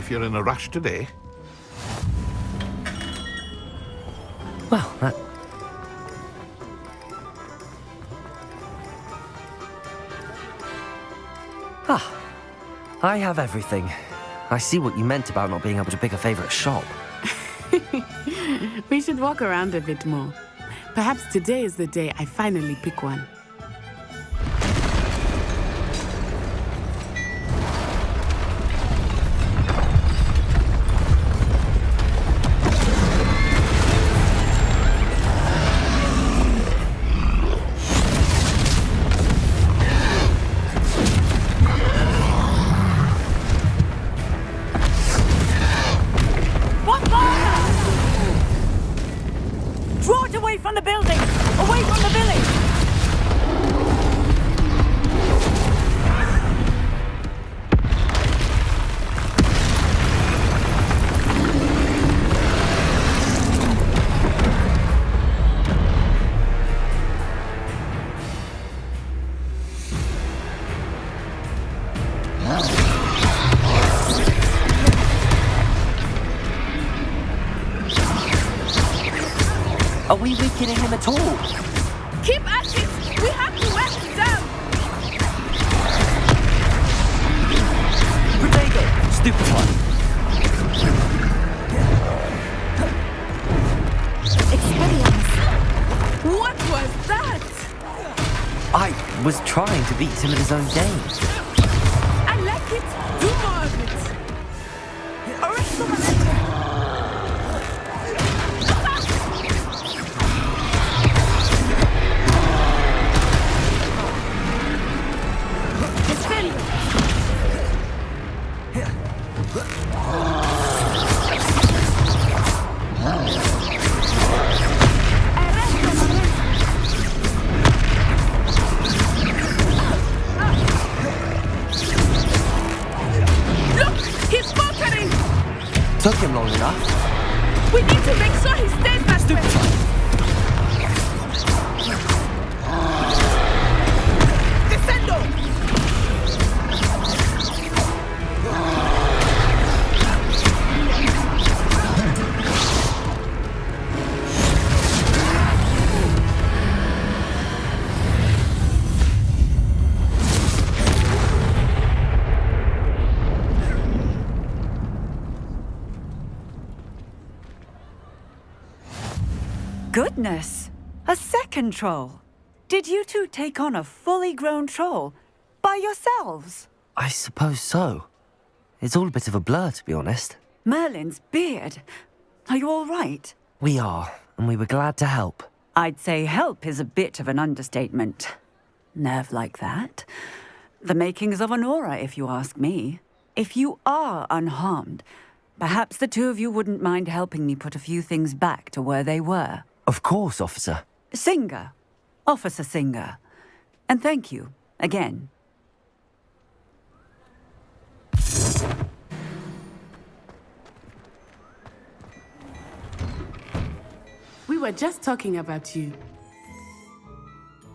if you're in a rush today. Well, that... Ah, I have everything. I see what you meant about not being able to pick a favorite shop. We should walk around a bit more. Perhaps today is the day I finally pick one. From the building! Away from the village! Are we weakening him at all? Keep at it! We have to wear him down! Protego! Stupid one. Experience. What was that? I was trying to beat him at his own game. I like it. Do more of it. Arrest the momentum. Took him long enough. We need to make sure he stays that way. Descendo! Goodness! A second troll! Did you two take on a fully grown troll by yourselves? I suppose so. It's all a bit of a blur, to be honest. Merlin's beard. Are you all right? We are, and we were glad to help. I'd say help is a bit of an understatement. Nerve like that. The makings of an aura, if you ask me. If you are unharmed, perhaps the two of you wouldn't mind helping me put a few things back to where they were. Of course, officer. Singer. Officer Singer. And thank you, again. We were just talking about you.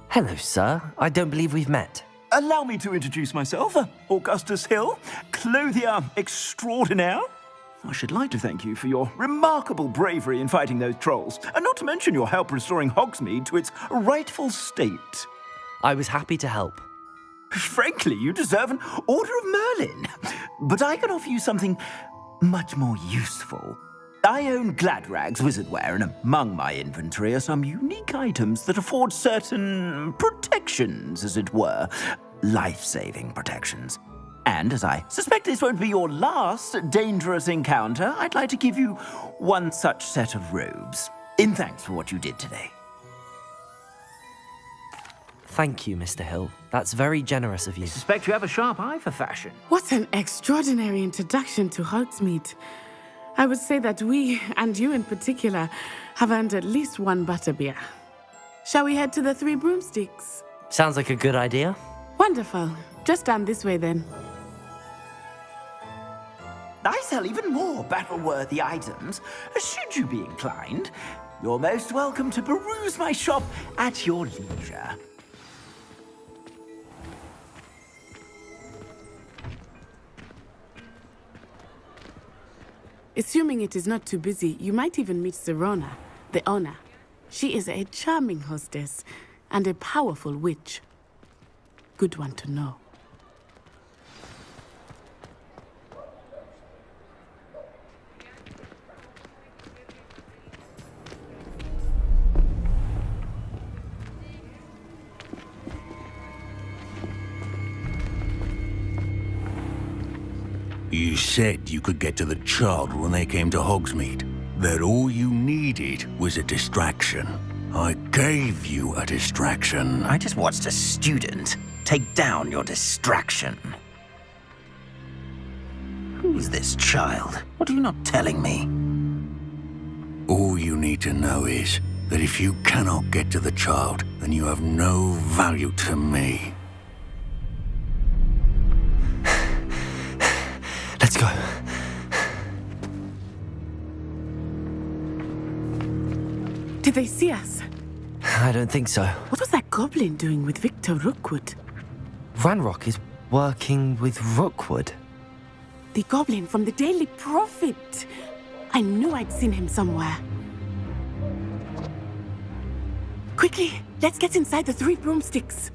Hello, sir. I don't believe we've met. Allow me to introduce myself, Augustus Hill, clothier extraordinaire. I should like to thank you for your remarkable bravery in fighting those trolls, and not to mention your help restoring Hogsmeade to its rightful state. I was happy to help. Frankly, you deserve an Order of Merlin. But I can offer you something much more useful. I own Gladrag's wizardware, and among my inventory are some unique items that afford certain protections, as it were. Life-saving protections. And as I suspect this won't be your last dangerous encounter, I'd like to give you one such set of robes, in thanks for what you did today. Thank you, Mr. Hill. That's very generous of you. I suspect you have a sharp eye for fashion. What an extraordinary introduction to Hogsmeade. I would say that we, and you in particular, have earned at least one butterbeer. Shall we head to the Three Broomsticks? Sounds like a good idea. Wonderful. Just down this way then. I sell even more battle-worthy items. Should you be inclined, you're most welcome to peruse my shop at your leisure. Assuming it is not too busy, you might even meet Sirona, the owner. She is a charming hostess and a powerful witch. Good one to know. You said you could get to the child when they came to Hogsmeade. That all you needed was a distraction. I gave you a distraction. I just watched a student take down your distraction. Who is this child? What are you not telling me? All you need to know is that if you cannot get to the child, then you have no value to me. Let's go. Did they see us? I don't think so. What was that goblin doing with Victor Rookwood? Ranrock is working with Rookwood. The goblin from the Daily Prophet. I knew I'd seen him somewhere. Quickly, let's get inside the 3 broomsticks.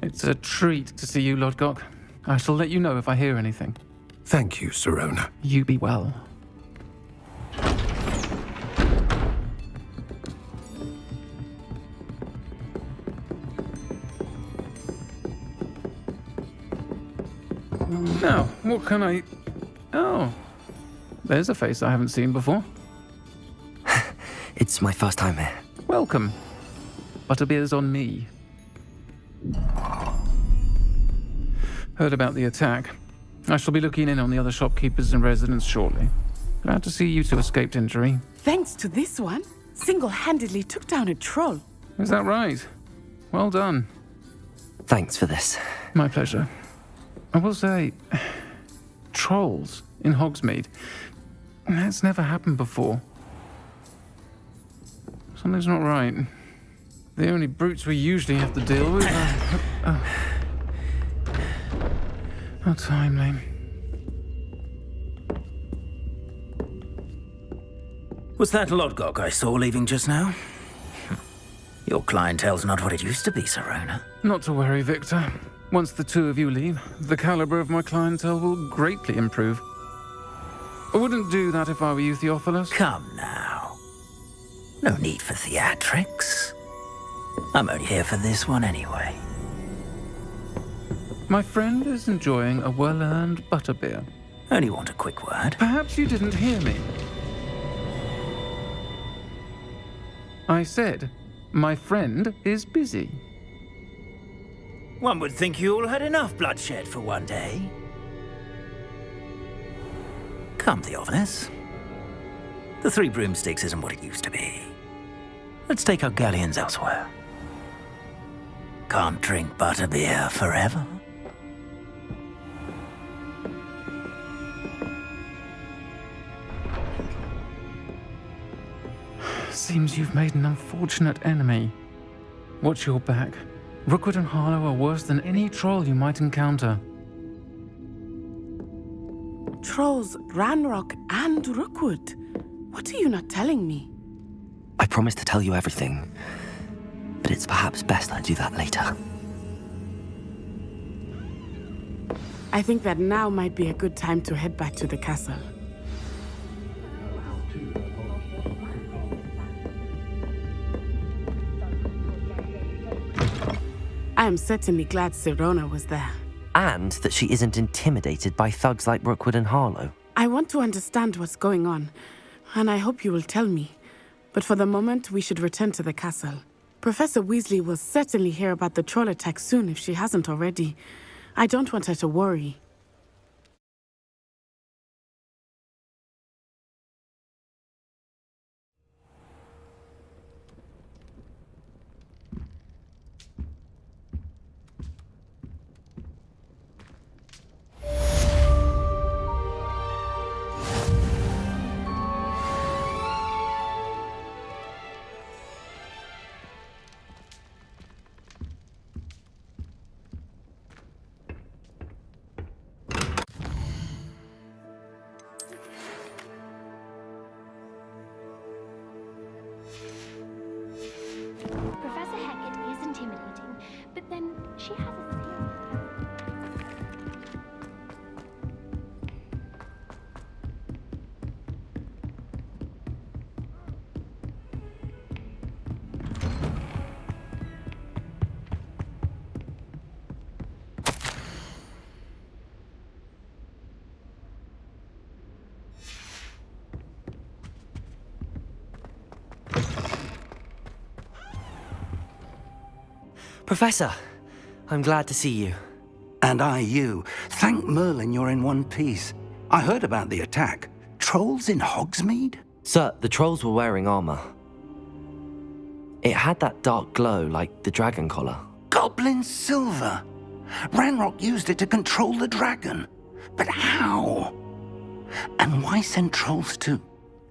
It's a treat to see you, Lodgok. I shall let you know if I hear anything. Thank you, Sirona. You be well. Now, what can I... Oh, there's a face I haven't seen before. It's my first time here. Welcome. Butterbeer's on me. Heard about the attack. I shall be looking in on the other shopkeepers and residents shortly. Glad to see you two escaped injury. Thanks to this one, single-handedly took down a troll. Is that right? Well done. Thanks for this. My pleasure. I will say, trolls in Hogsmeade. That's never happened before. Something's not right. The only brutes we usually have to deal with are... How timely. Was that Lodgok I saw leaving just now? Your clientele's not what it used to be, Sirona. Not to worry, Victor. Once the two of you leave, the caliber of my clientele will greatly improve. I wouldn't do that if I were you, Theophilus. Come now. No need for theatrics. I'm only here for this one anyway. My friend is enjoying a well-earned butterbeer. Only want a quick word. Perhaps you didn't hear me. I said, my friend is busy. One would think you all had enough bloodshed for one day. Come, Theophilus. The 3 broomsticks isn't what it used to be. Let's take our galleons elsewhere. Can't drink butterbeer forever. Seems you've made an unfortunate enemy. Watch your back. Rookwood and Harlow are worse than any troll you might encounter. Trolls, Ranrock, and Rookwood. What are you not telling me? I promise to tell you everything, but it's perhaps best I do that later. I think that now might be a good time to head back to the castle. I am certainly glad Sirona was there. And that she isn't intimidated by thugs like Rookwood and Harlow. I want to understand what's going on, and I hope you will tell me. But for the moment, we should return to the castle. Professor Weasley will certainly hear about the troll attack soon if she hasn't already. I don't want her to worry. Professor, I'm glad to see you. And I you. Thank Merlin you're in one piece. I heard about the attack. Trolls in Hogsmeade? Sir, the trolls were wearing armor. It had that dark glow like the dragon collar. Goblin silver. Ranrock used it to control the dragon. But how? And why send trolls too?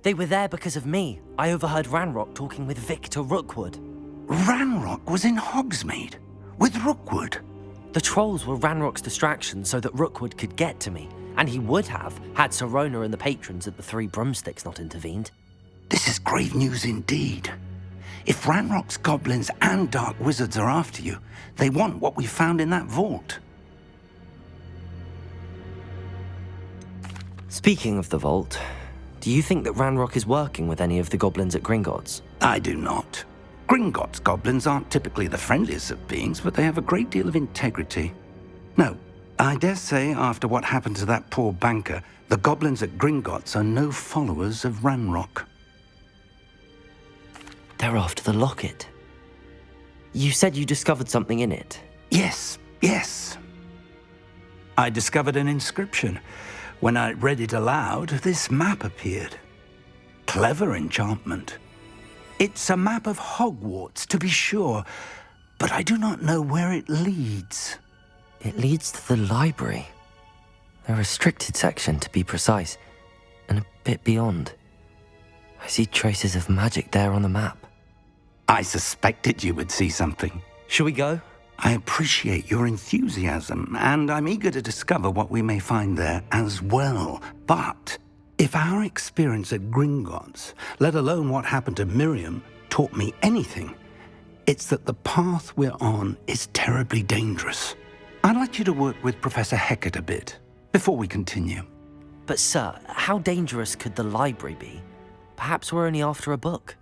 They were there because of me. I overheard Ranrock talking with Victor Rookwood. Ranrock was in Hogsmeade with Rookwood. The trolls were Ranrock's distraction so that Rookwood could get to me, and he would have had Sirona and the patrons at the Three Broomsticks not intervened. This is grave news indeed. If Ranrock's goblins and dark wizards are after you, they want what we found in that vault. Speaking of the vault, do you think that Ranrock is working with any of the goblins at Gringotts? I do not. Gringotts goblins aren't typically the friendliest of beings, but they have a great deal of integrity. No, I dare say after what happened to that poor banker, the goblins at Gringotts are no followers of Ranrock. They're after the locket. You said you discovered something in it. Yes. I discovered an inscription. When I read it aloud, this map appeared. Clever enchantment. It's a map of Hogwarts, to be sure, but I do not know where it leads. It leads to the library. A restricted section, to be precise, and a bit beyond. I see traces of magic there on the map. I suspected you would see something. Shall we go? I appreciate your enthusiasm, and I'm eager to discover what we may find there as well. But if our experience at Gringotts, let alone what happened to Miriam, taught me anything, it's that the path we're on is terribly dangerous. I'd like you to work with Professor Hecat a bit before we continue. But sir, how dangerous could the library be? Perhaps we're only after a book.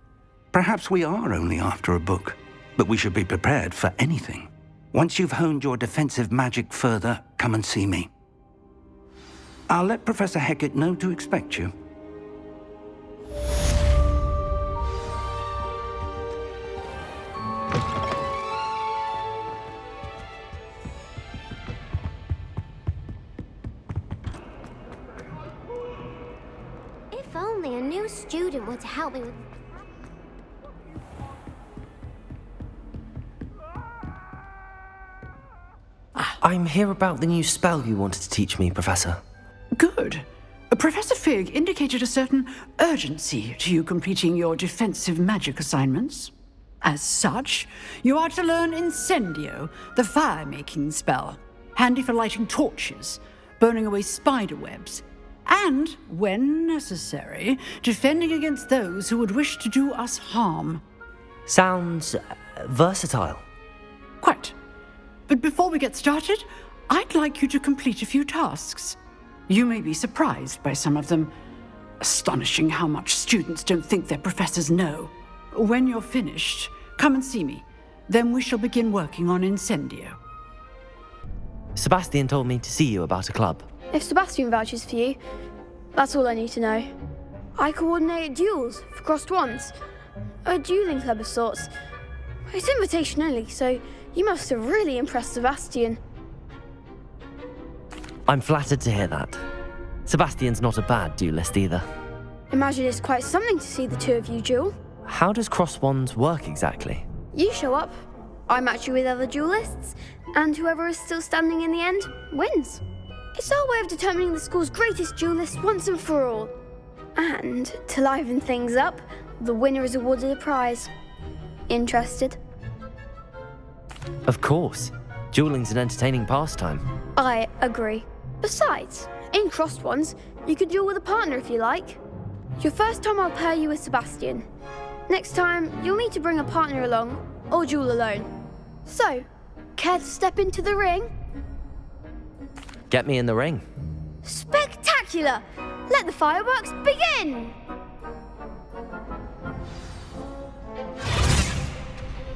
Perhaps we are only after a book, but we should be prepared for anything. Once you've honed your defensive magic further, come and see me. I'll let Professor Hecat know to expect you. If only a new student were to help me with... I'm here about the new spell you wanted to teach me, Professor. Good. Professor Fig indicated a certain urgency to you completing your defensive magic assignments. As such, you are to learn Incendio, the fire-making spell, handy for lighting torches, burning away spider webs, and, when necessary, defending against those who would wish to do us harm. Sounds versatile. Quite. But before we get started, I'd like you to complete a few tasks. You may be surprised by some of them. Astonishing how much students don't think their professors know. When you're finished, come and see me. Then we shall begin working on Incendio. Sebastian told me to see you about a club. If Sebastian vouches for you, that's all I need to know. I coordinate duels for crossed wands. A dueling club of sorts. It's invitation only, so you must have really impressed Sebastian. I'm flattered to hear that. Sebastian's not a bad duelist either. Imagine it's quite something to see the two of you duel. How does cross wands work exactly? You show up, I match you with other duelists, and whoever is still standing in the end wins. It's our way of determining the school's greatest duelist once and for all. And to liven things up, the winner is awarded a prize. Interested? Of course. Dueling's an entertaining pastime. I agree. Besides, in crossed ones, you can duel with a partner if you like. Your first time I'll pair you with Sebastian. Next time, you'll need to bring a partner along, or duel alone. So, care to step into the ring? Get me in the ring. Spectacular! Let the fireworks begin!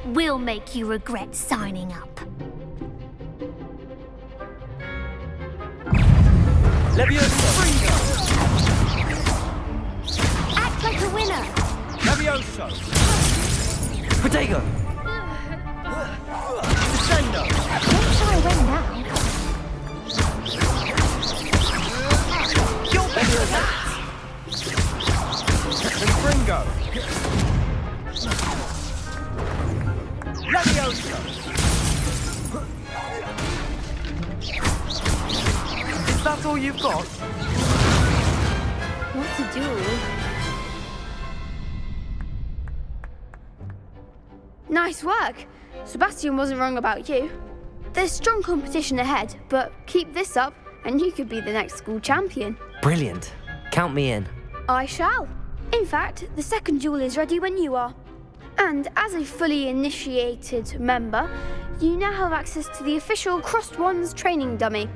We'll make you regret signing up. Levioso! Act like a winner! Levioso! Protego! Don't shy away now. You're better than that! And Gringo! Leviosa! Is that all you've got? What to do? Nice work. Sebastian wasn't wrong about you. There's strong competition ahead, but keep this up and you could be the next school champion. Brilliant. Count me in. I shall. In fact, the second duel is ready when you are. And as a fully initiated member, you now have access to the official Crossed Wands training dummy.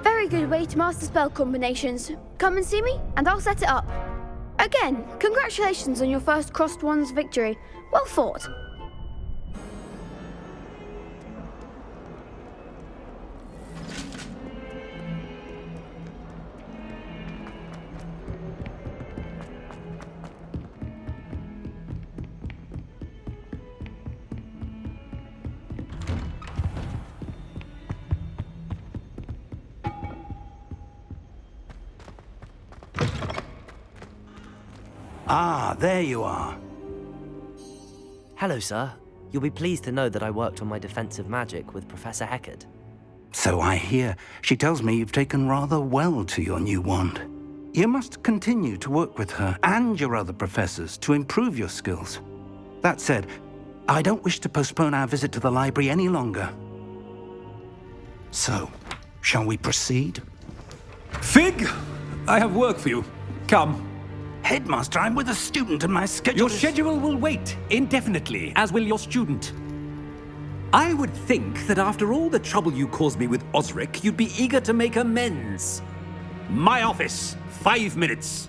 Very good way to master spell combinations. Come and see me, and I'll set it up. Again, congratulations on your first Crossed Wands victory. Well fought. Ah, there you are. Hello, sir. You'll be pleased to know that I worked on my defensive magic with Professor Heckard. So I hear. She tells me you've taken rather well to your new wand. You must continue to work with her and your other professors to improve your skills. That said, I don't wish to postpone our visit to the library any longer. So, shall we proceed? Fig, I have work for you. Come. Headmaster, I'm with a student and my schedule Your schedule will wait indefinitely, as will your student. I would think that after all the trouble you caused me with Osric, you'd be eager to make amends. My office, 5 minutes.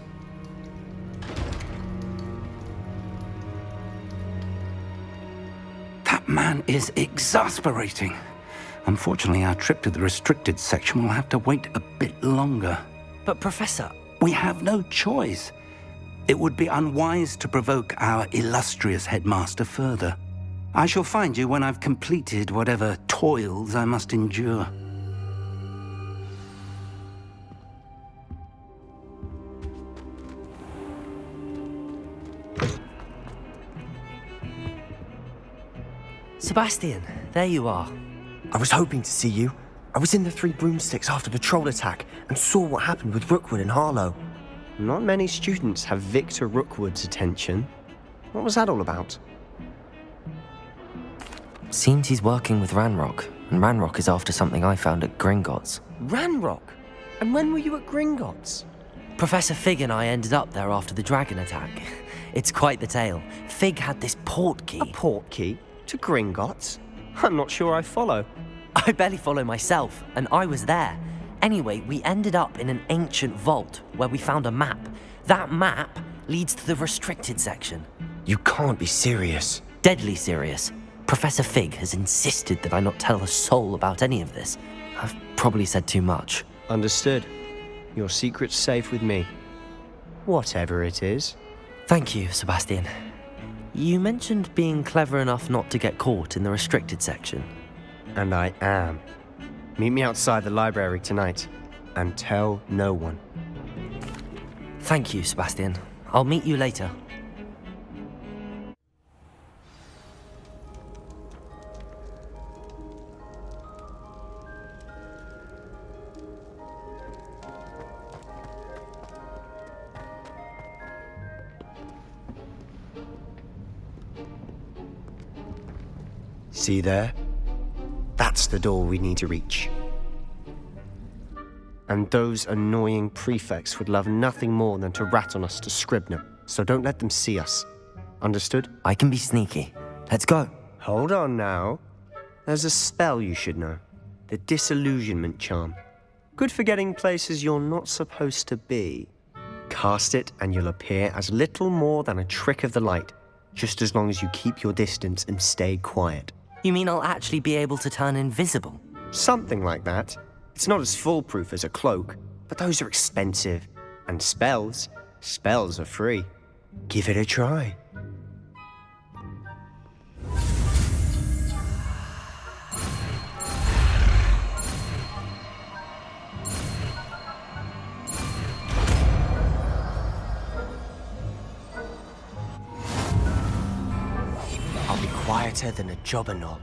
That man is exasperating. Unfortunately, our trip to the restricted section will have to wait a bit longer. But, Professor... We have no choice. It would be unwise to provoke our illustrious headmaster further. I shall find you when I've completed whatever toils I must endure. Sebastian, there you are. I was hoping to see you. I was in the Three Broomsticks after the troll attack and saw what happened with Rookwood and Harlow. Not many students have Victor Rookwood's attention. What was that all about? Seems he's working with Ranrock, and Ranrock is after something I found at Gringotts. Ranrock? And when were you at Gringotts? Professor Fig and I ended up there after the dragon attack. It's quite the tale. Fig had this port key. A port key? To Gringotts? I'm not sure I follow. I barely follow myself, and I was there. Anyway, we ended up in an ancient vault where we found a map. That map leads to the restricted section. You can't be serious. Deadly serious. Professor Fig has insisted that I not tell a soul about any of this. I've probably said too much. Understood. Your secret's safe with me. Whatever it is. Thank you, Sebastian. You mentioned being clever enough not to get caught in the restricted section. And I am. Meet me outside the library tonight, and tell no one. Thank you, Sebastian. I'll meet you later. See there? That's the door we need to reach. And those annoying prefects would love nothing more than to rat on us to Scribner, so don't let them see us. Understood? I can be sneaky. Let's go. Hold on now. There's a spell you should know. The Disillusionment Charm. Good for getting places you're not supposed to be. Cast it and you'll appear as little more than a trick of the light, just as long as you keep your distance and stay quiet. You mean I'll actually be able to turn invisible? Something like that. It's not as foolproof as a cloak, but those are expensive. And spells are free. Give it a try. better than a jobberknoll.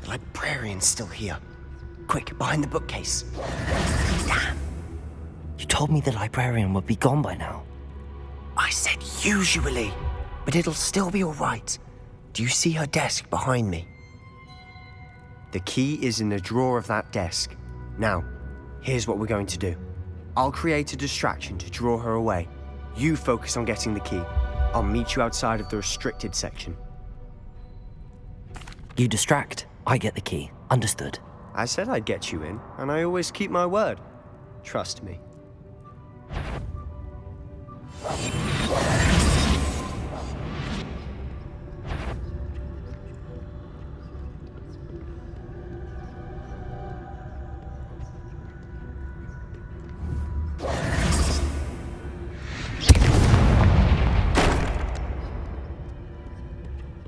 Librarian's still here. Quick, behind the bookcase. Damn. You told me the librarian would be gone by now. I said usually, but it'll still be all right. Do you see her desk behind me? The key is in the drawer of that desk. Now, here's what we're going to do. I'll create a distraction to draw her away. You focus on getting the key. I'll meet you outside of the restricted section. You distract, I get the key. Understood. I said I'd get you in, and I always keep my word. Trust me.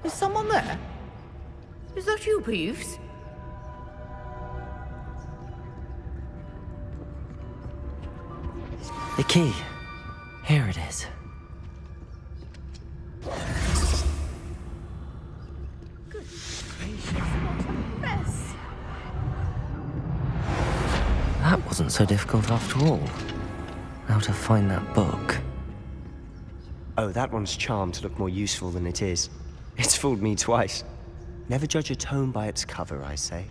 Is someone there? Is that you, Peeves? The key. Here it is. Good gracious, what a mess. That wasn't so difficult after all. Now to find that book. Oh, that one's charmed to look more useful than it is. It's fooled me twice. Never judge a tome by its cover, I say.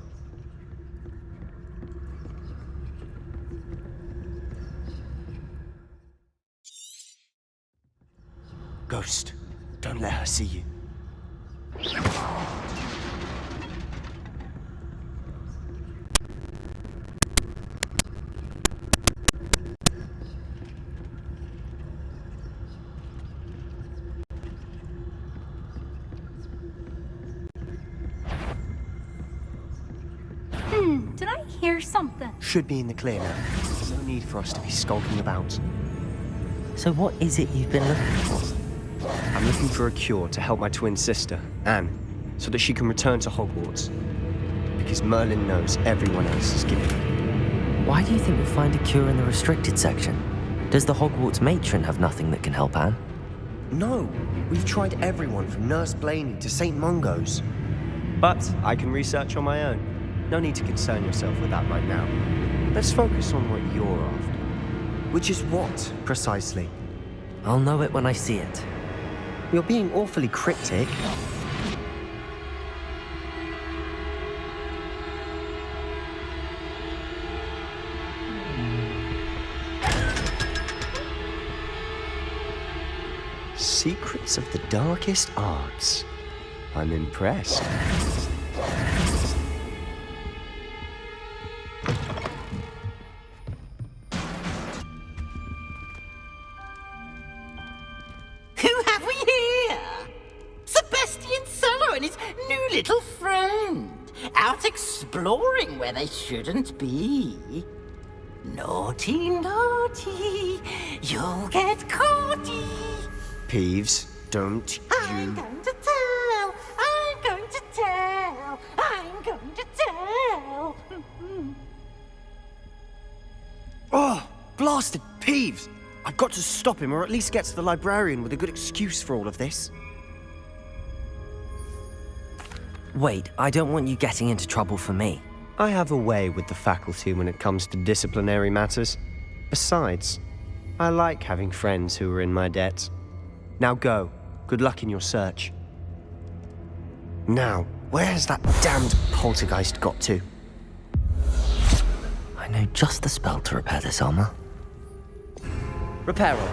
Ghost, don't let her see you. Did I hear something? Should be in the clear now. There's no need for us to be skulking about. So what is it you've been looking for? I'm looking for a cure to help my twin sister, Anne, so that she can return to Hogwarts. Because Merlin knows everyone else is giving up. Why do you think you'll find a cure in the restricted section? Does the Hogwarts matron have nothing that can help Anne? No, we've tried everyone from Nurse Blaney to St. Mungo's. But I can research on my own. No need to concern yourself with that right now. Let's focus on what you're after. Which is what, precisely? I'll know it when I see it. You're being awfully cryptic. Secrets of the darkest arts. I'm impressed. Who have we here? Sebastian Solo and his new little friend. Out exploring where they shouldn't be. Naughty, naughty, you'll get caughty. Peeves, don't I'm going to tell, I'm going to tell, I'm going to tell. Oh, blasted Peeves! I've got to stop him, or at least get to the librarian with a good excuse for all of this. Wait, I don't want you getting into trouble for me. I have a way with the faculty when it comes to disciplinary matters. Besides, I like having friends who are in my debt. Now go. Good luck in your search. Now, Where has that damned poltergeist got to? I know just the spell to repair this armor. Repair it.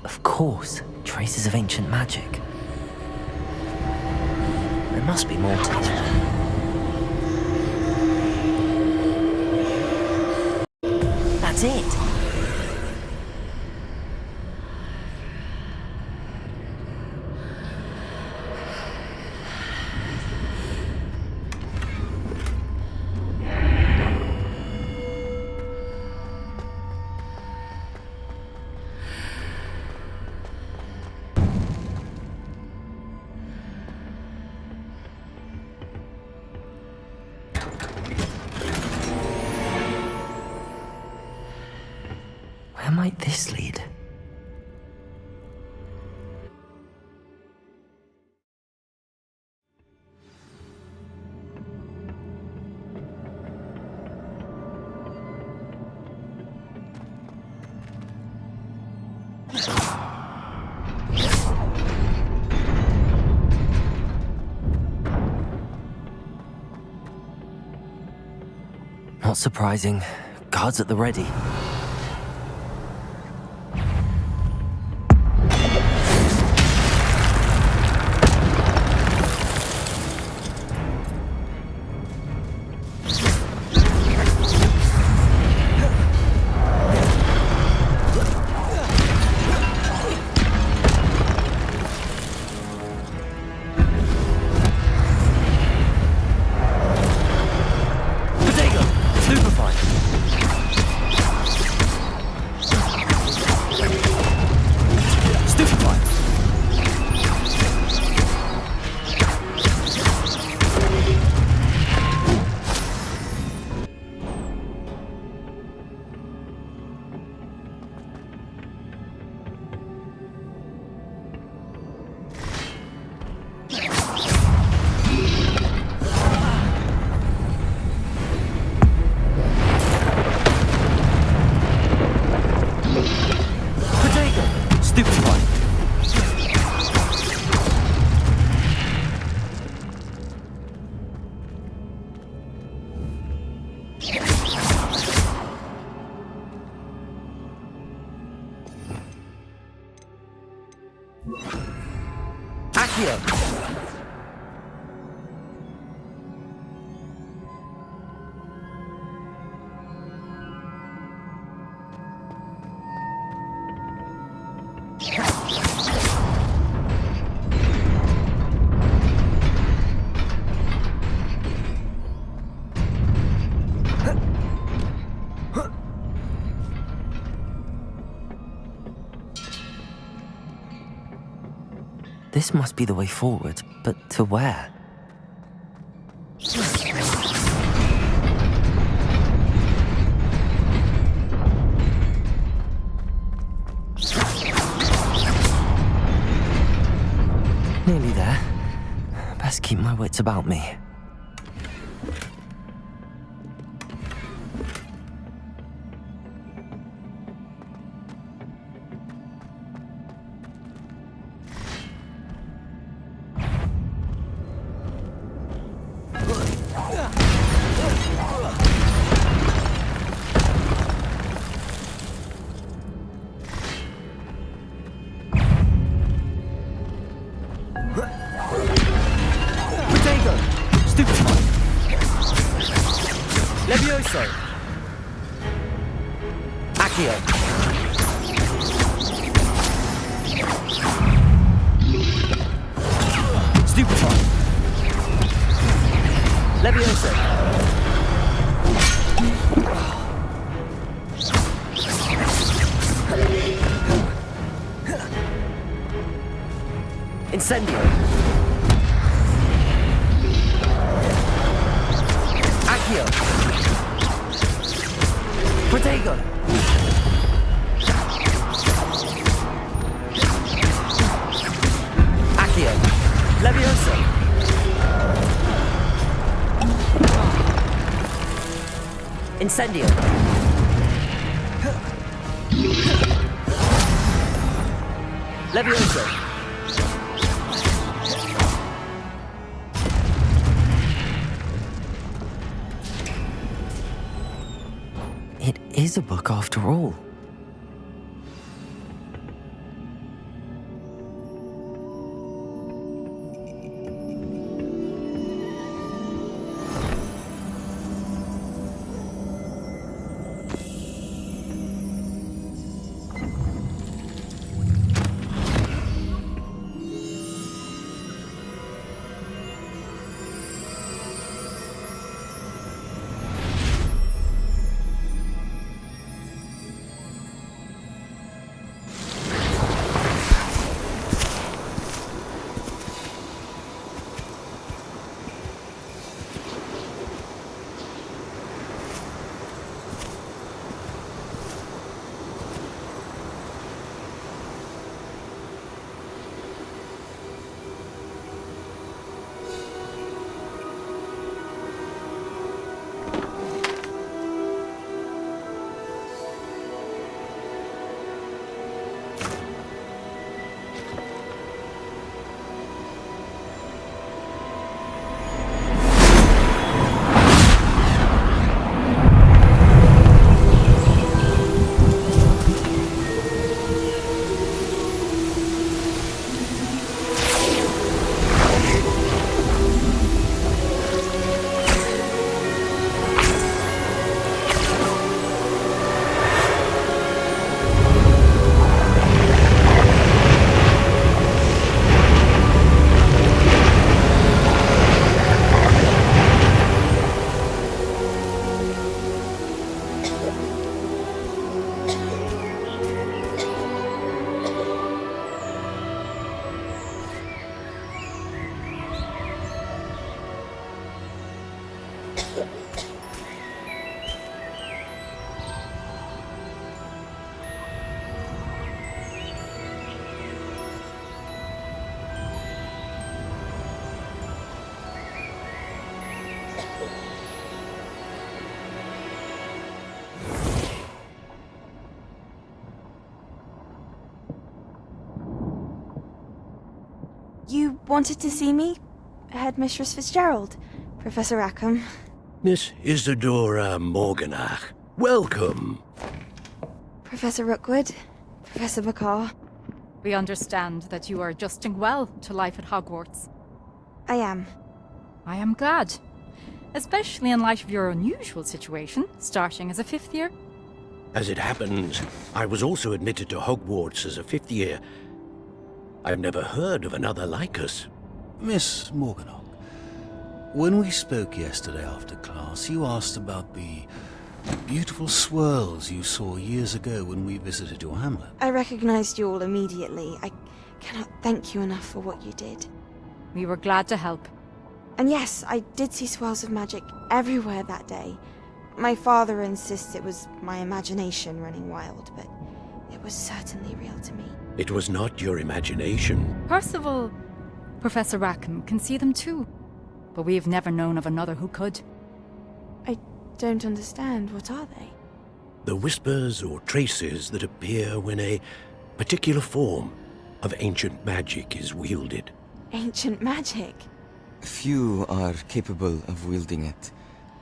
Of course, traces of ancient magic. There must be more to this. That's it! Where might this lead? Not surprising. Guards at the ready. This must be the way forward, but to where? Nearly there. Best keep my wits about me. Incendio. Accio. Protego. Incendio. Levioso. It is a book after all. You wanted to see me? Headmistress Fitzgerald, Professor Rackham. Miss Isadora Morganach, welcome. Professor Rookwood, Professor Bakar. We understand that you are adjusting well to life at Hogwarts. I am. I am glad. Especially in light of your unusual situation, starting as a 5th year. As it happens, I was also admitted to Hogwarts as a 5th year. I've never heard of another like us. Miss Morganach, when we spoke yesterday after class, you asked about the beautiful swirls you saw years ago when we visited your hamlet. I recognized you all immediately. I cannot thank you enough for what you did. We were glad to help. And yes, I did see swirls of magic everywhere that day. My father insists it was my imagination running wild, but it was certainly real to me. It was not your imagination. Percival, Professor Rackham can see them too, but we have never known of another who could. I don't understand. What are they? The whispers or traces that appear when a particular form of ancient magic is wielded. Ancient magic? Few are capable of wielding it.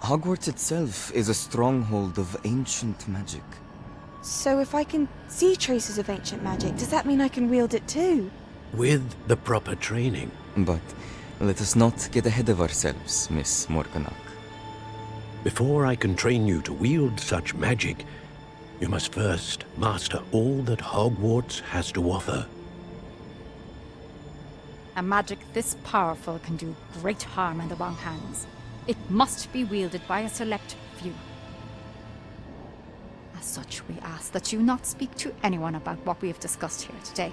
Hogwarts itself is a stronghold of ancient magic. So if I can see traces of ancient magic, does that mean I can wield it too? With the proper training. But let us not get ahead of ourselves, Miss Morganach. Before I can train you to wield such magic, you must first master all that Hogwarts has to offer. A magic this powerful can do great harm in the wrong hands. It must be wielded by a select few. As such, we ask that you not speak to anyone about what we have discussed here today.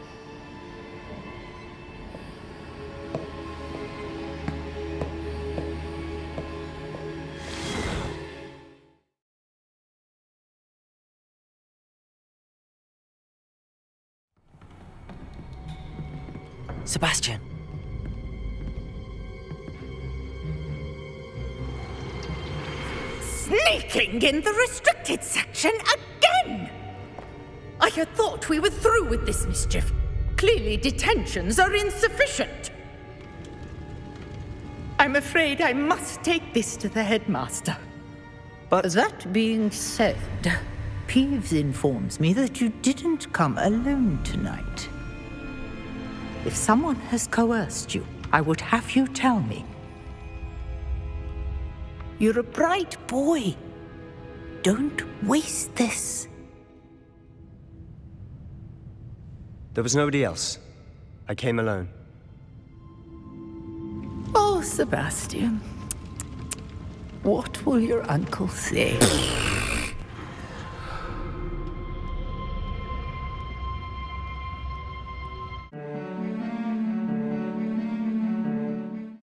Sebastian. Sneaking in the restricted section again! I had thought we were through with this mischief. Clearly detentions are insufficient. I'm afraid I must take this to the headmaster. But that being said, Peeves informs me that you didn't come alone tonight. If someone has coerced you, I would have you tell me. You're a bright boy. Don't waste this. There was nobody else. I came alone. Oh, Sebastian. What will your uncle say?